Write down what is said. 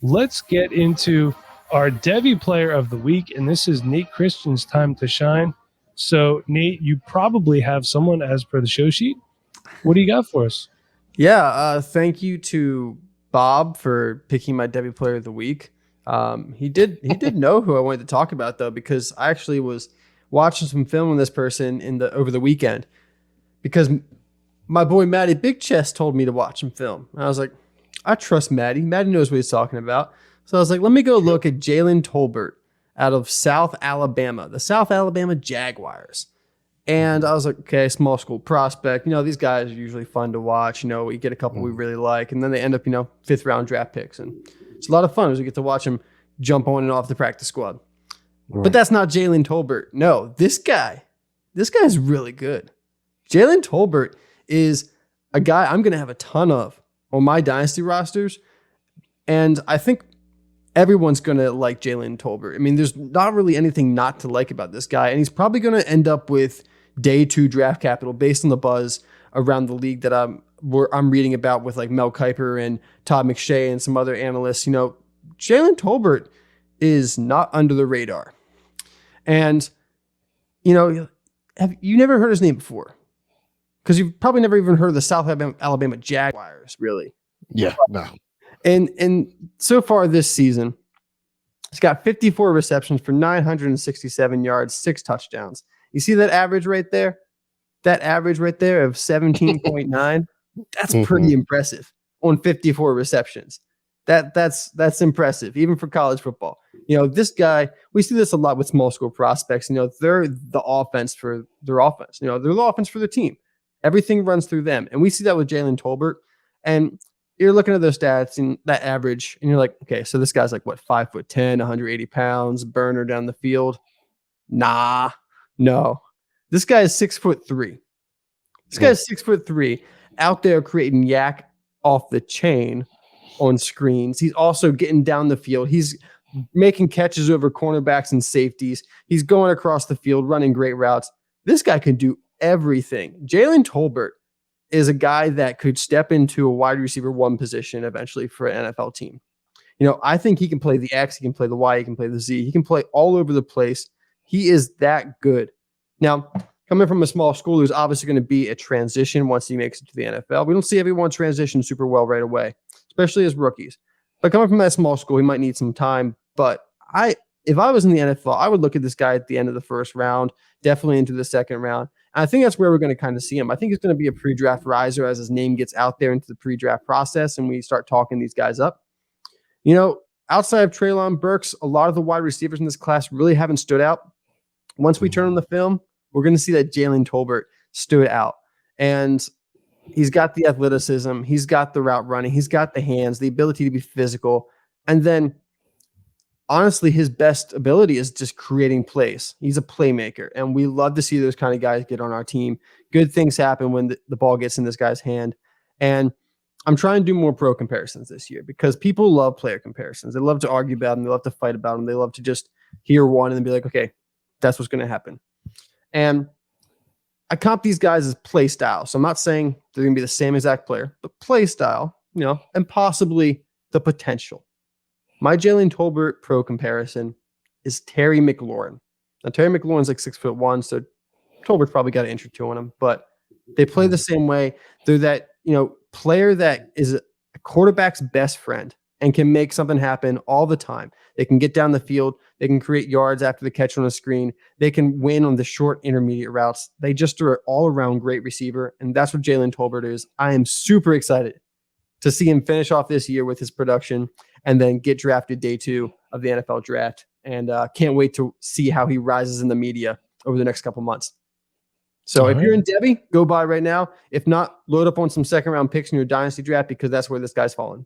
let's get into our Devi player of the week, and this is Nate Christian's time to shine. So, Nate, you probably have someone as per the show sheet. What do you got for us? Yeah, thank you to Bob for picking my Debbie Player of the Week. He did know who I wanted to talk about though, because I actually was watching some film on this person over the weekend because my boy Matty Big Chest told me to watch some film. And I was like, I trust Matty. Matty knows what he's talking about. So I was like, let me go look at Jalen Tolbert out of South Alabama, the South Alabama Jaguars. And I was like, okay, small school prospect. These guys are usually fun to watch. We get a couple we really like, and then they end up, 5th round draft picks. And it's a lot of fun as we get to watch them jump on and off the practice squad. Right. But that's not Jalen Tolbert. No, this guy's really good. Jalen Tolbert is a guy I'm going to have a ton of on my Dynasty rosters. And I think everyone's going to like Jalen Tolbert. I mean, there's not really anything not to like about this guy. And he's probably going to end up with day 2 draft capital based on the buzz around the league that I'm reading about with like Mel Kiper and Todd McShay and some other analysts. Jalen Tolbert is not under the radar. And, have you never heard his name before? Because you've probably never even heard of the South Alabama Jaguars, really. Yeah, no. And so far this season, he's got 54 receptions for 967 yards, 6 touchdowns. You see that average right there? That average right there of 17.9? That's pretty impressive on 54 receptions. That's impressive, even for college football. This guy, we see this a lot with small school prospects. They're the offense for their offense. They're the offense for their team. Everything runs through them. And we see that with Jalen Tolbert. And you're looking at those stats and that average, and you're like, okay, so this guy's like, what, 5'10", 180 pounds, burner down the field? Nah, no. This guy is 6'3". This guy's 6'3", out there creating yak off the chain on screens. He's also getting down the field. He's making catches over cornerbacks and safeties. He's going across the field, running great routes. This guy can do everything. Jalen Tolbert is a guy that could step into a wide receiver 1 position eventually for an NFL team. I think he can play the X, he can play the Y, he can play the Z. He can play all over the place. He is that good. Now, coming from a small school, there's obviously going to be a transition once he makes it to the NFL. We don't see everyone transition super well right away, especially as rookies. But coming from that small school, he might need some time. But if I was in the NFL, I would look at this guy at the end of the 1st round, definitely into the 2nd round. And I think that's where we're going to kind of see him. I think he's going to be a pre-draft riser as his name gets out there into the pre-draft process and we start talking these guys up. Outside of Treylon Burks, a lot of the wide receivers in this class really haven't stood out. Once we turn on the film, we're going to see that Jalen Tolbert stood out. And he's got the athleticism. He's got the route running. He's got the hands, the ability to be physical. And then, honestly, his best ability is just creating plays. He's a playmaker, and we love to see those kind of guys get on our team. Good things happen when the ball gets in this guy's hand. And I'm trying to do more pro comparisons this year because people love player comparisons. They love to argue about them. They love to fight about them. They love to just hear one and then be like, okay, that's what's going to happen. And I comp these guys as play style. So I'm not saying they're going to be the same exact player, but play style, and possibly the potential. My Jalen Tolbert pro comparison is Terry McLaurin. Now, Terry McLaurin's like 6'1", so Tolbert's probably got an inch or 2 on him, but they play the same way. They're that, player that is a quarterback's best friend and can make something happen all the time. They can get down the field. They can create yards after the catch on a screen. They can win on the short intermediate routes. They just are an all-around great receiver, and that's what Jalen Tolbert is. I am super excited to see him finish off this year with his production and then get drafted day 2 of the NFL draft. And can't wait to see how he rises in the media over the next couple months. So if you're in Debbie, go buy right now. If not, load up on some 2nd-round picks in your Dynasty draft because that's where this guy's falling.